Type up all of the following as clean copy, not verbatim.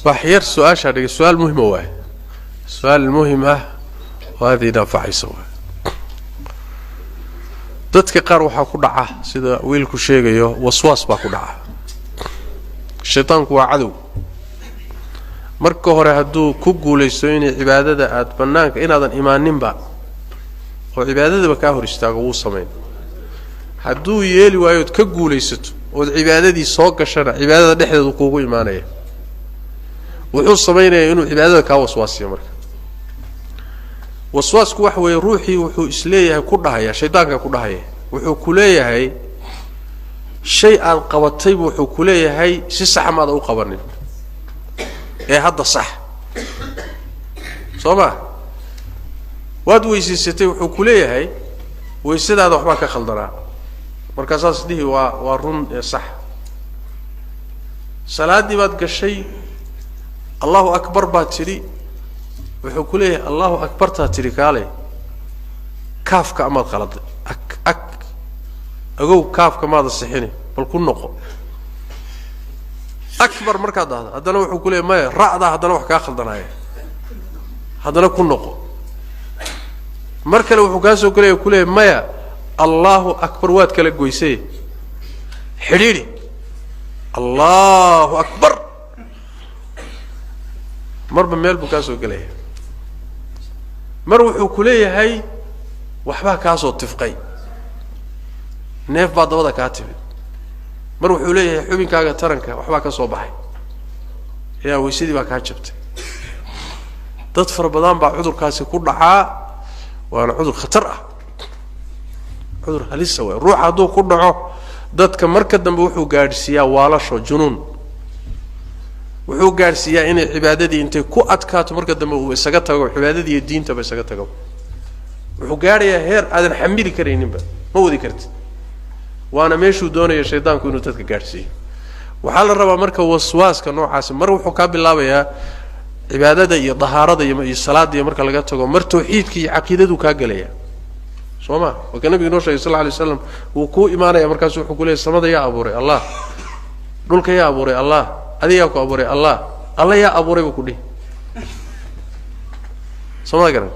وحير سؤال شارك سؤال مهم هو سؤال المهم وهذه نافع سوا dadka qaar waxa ku dhaca sida wiilku sheegayo waswaas baa ku dhaca shaytaanku waa cadow marka hore haduu ku guuleysto in cibaadada aad banaanka inaadan imaanin ba oo cibaadada ka hor istaago uu sameeyo haduu yeeli waayo ka guuleysato oo cibaadadii soo gashana cibaadada dhexdeedu kuugu iimaanaya wuxuu sameeyaa inuu cibaadada ka waswaasiyo marka waswaasku wax way ruuxii wuxuu isleeyahay ku dhahaya shaydaanka ku dhahaya wuxuu ku leeyahay shay aan qabatay wuxuu ku leeyahay si sax ma u qabanin ee hadda sax soma waad weysiisatay wuxuu ku leeyahay weysadaada waxba ka khaldanaa marka saas dhihi waa run sax salaadii baad gashay Allahu akbar baad tiri wuxuu ku leeyahay Allahu akbar ta tiri kaale kaafka ama qalad ak agow kaafka ma dasixini bal ku noqo akbar marka hadana wuxuu ku leeyahay ma raacda hadana wax ka khaldanaya hadana ku noqo markale wuxuu ka soo ku leeyahay maya Allahu akbar waad kala goysay xiriiri Allahu akbar marba meel buu ka soo galay mar wuxuu ku leeyahay waxba ka soo tifqay neef baa dabada ka timid mar wuxuu leeyahay xubinkaaga taranka waxba ka soo baxay yaa weysidii baa ka jabtay dad far badan baa cudurkaasi ku dhacaa waana cudur khatar ah cudur halis ah ruux haduu ku dhaco dadka marka dambe wuxuu gaarsiiyaa waalasho junuun wuxuu gaarsiiyaa in cibaadadii intay ku adkaato marka dambe uu isaga tago cibaadadii iyo diinta ba isaga tago wuxuu gaarayaa heer aadan xamili kareeninba ma wadi kartid waana meeshuu doonayo shaydaanku inuu dadka gaarsiiyo waxa la rabaa marka waswaaska noocaas mar wuxuu ka bilaabayaa cibaadada iyo dahaarada iyo salaada marka laga tago mar tawxiidka iyo aqeedadu ka galaya sooma waka nabiga noo sheegay sallallahu alayhi wasallam uu ku iimaanaya markaas wuxuu ku leeyahay samada yaa abuuray Allah dhulka yaa abuuray Allah adiga ku abuuray Allah Allah yaa abuuray ku dhig sooma garan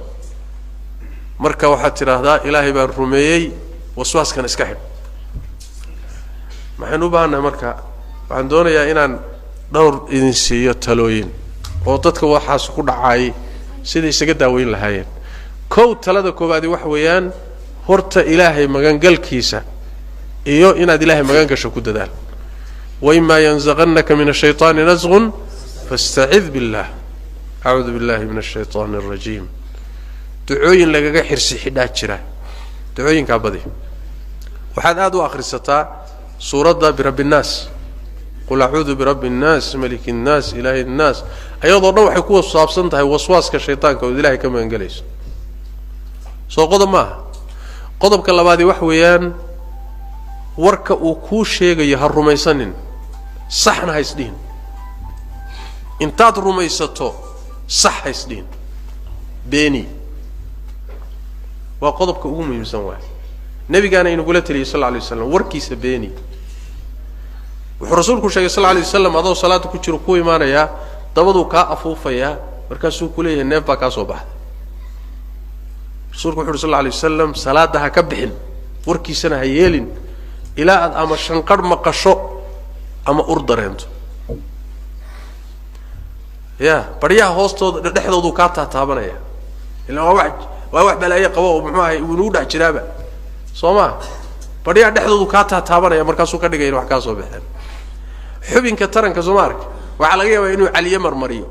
marka waxa tiraahdaa ilaahay baa rumeeyay waswaaskan iska xid maxaan u baahanahay marka waxaan doonayaa inaan dhowr idin siiyo talooyin oo dadka waxaas ku dhacay sida isaga daaweyn lahaayeen kow talada koobaad wax weeyaan horta ilaahay magangalkiisa iyo inaad ilaahay magangasho ku dadaal وإما ينزغنك من الشيطان نزغ فاستعذ بالله أعوذ بالله من الشيطان الرجيم دعوين لغا خرسي خدات جرا دعوين كابدي waxaad aad u akhrisataa suurada برب الناس قل أعوذ برب الناس ملك الناس إله الناس أيضا waxay ku saabsan tahay waswaaska shaytaanka oo ilaahay ka magangalayso soo qodobka labaad wax weeyaan warka uu ku sheegayo ha rumaysanin saxna haysdin intaad rumaysato sax haysdin beeni waa qodobka ugu muhiimsan waa nabigaana inuu kula taliyay sallallahu alayhi wasallam warkiisa beeni wuxuu rasuulku sheegay sallallahu alayhi wasallam adoo salaad ku jiro ku iimaanaya dabadu ka afuufaya markaas uu ku leeyahay neef baa ka soo baxday rasuulku wuxuu sallallahu alayhi wasallam salaada ha ka bixin warkiisana ha yeelin ila aad ama shanqar maqasho ama urdareento ya bariyaha hoostooda dhexdoodu ka taabanaya ila waa wax balaaye qabo oo muxuu ahay uu dhac jiraaba Soma bariyaha dhexdoodu ka taabanaya markaas uu ka dhigay wax ka soo baxeen xubinka taranka Soomaarka waxa laga yaabaa inuu caliye marmariyo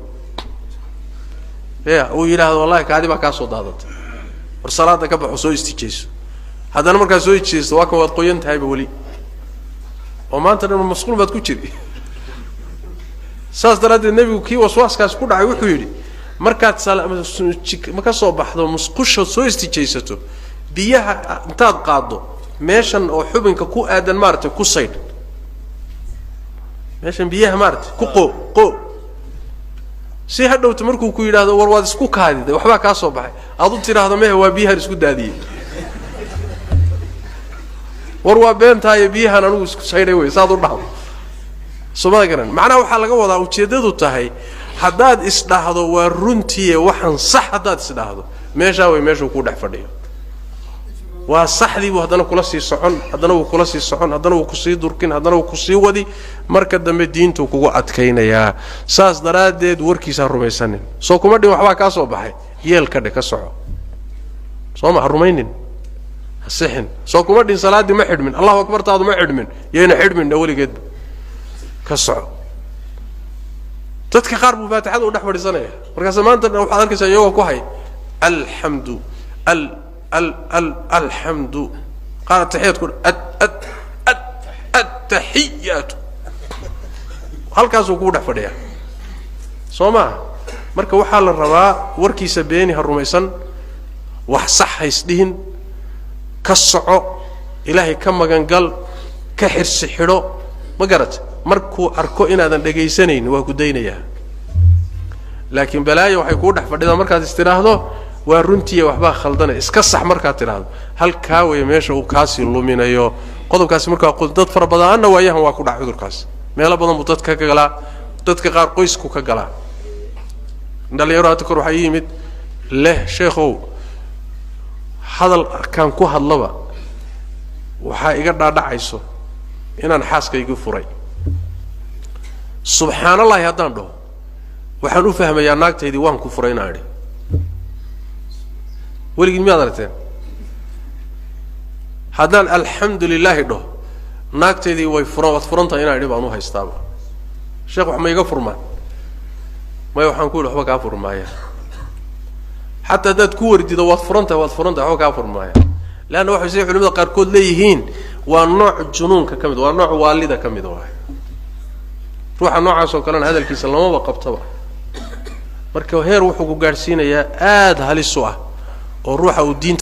ya uu yiraahdo wallahi kaadi ba ka soo daadatay war salaada ka baxo soo istijeyso haddana markaas soo istijeyso waa ka wad qoyan tahay wali oo maanta dhan masquul baad ku jiri saas daradeed nabigu kii waswaaskaas ku dhacay wuxuu yiri markaad marka soo baxdo musqusho soo istijeysato biyaha intaad qaado meeshan oo xubinka ku aadan maartay ku sayd meeshan biyaha maartay ku qo si hadhowto markuu ku yiraahdo war waad isku kaadiday waxba ka soo baxay aad u tiraahdo mehe waa biyaha isku daadiyay war waa beentaay biyahan anigu isku sayray way saad u dhaw Soomaaliga macna waxa laga wadaa ujeedadu tahay haddaad isdhaahdo waa runtii waxaan sax haddaad isdhaahdo meeshaa way meeshuu ku dhex fadhiyo waa saxdii buu haddana kula sii socon haddana wuu kula sii socon haddana wuu kusii durkin haddana wuu kusii wadi marka dambe diintu kugu adkaynayaa saas daraaddeed warkiisa rumaysanin soo kuma dhin waxbaa kaa soo baxay yeel ka dhe ka soco soo ma rumaynin hasixin soo kuma dhin salaadii ma xidhmin allahu akbar taadu ma xidhmin yeena xidhmin weligeed ka soco dadka qaar buu faatixada u dhex fadhiisanaya markaas maanta waxaad arkaysaa iyagoo ku hay alxamdu الحمد قال التحيات كل التحيات هل كاسو كو دخ فديا سوما marka waxa la rabaa warkiisa beeni harumaysan wax sax haysdiin ka soco ilaahay ka magan gal ka xirsi xidho ma garat markuu arko inaadan dhageysanayn waa ku daynayaa laakiin balaayo waxay ku dhex fadhidaa markaad istiraahdo waa runtii waxba khaldana iska sax marka tiraahdo halka way meesha uu kaasi luminayo qodobkaasi marka dad fara badan waayahan waa ku dhac cudurkaas meelo badan buu dadka ka galaa dadka qaar qoysku ka galaa dhalinyarada kor waxa yimid leh sheekhow hadal kan ku hadlaba waxa iga dhaadhacayso inaan xaaskaygu furay subhanallahi haddaan dhaho waxaan u fahmayaa naagtaydii waan ku furaynaay ولكن ماذا رتين هذان الحمد لله ده ناكتدي وفرنتا هنا يبقى أنو هيستابا الشيخ محمد يغفر ما يوحنقول هو كافر معايا حتى ده تكور دي ده وفرنتا هو كافر معايا لأن واحد يسيح علماء قاركود ليهين والنوع جنون كمد والنوع والدة كمد واحد روح النوع عسو كلام هذا الكيس اللي ما بقى بطبع مركو هير وحقو قارسين يا هالي السؤال والروح والدين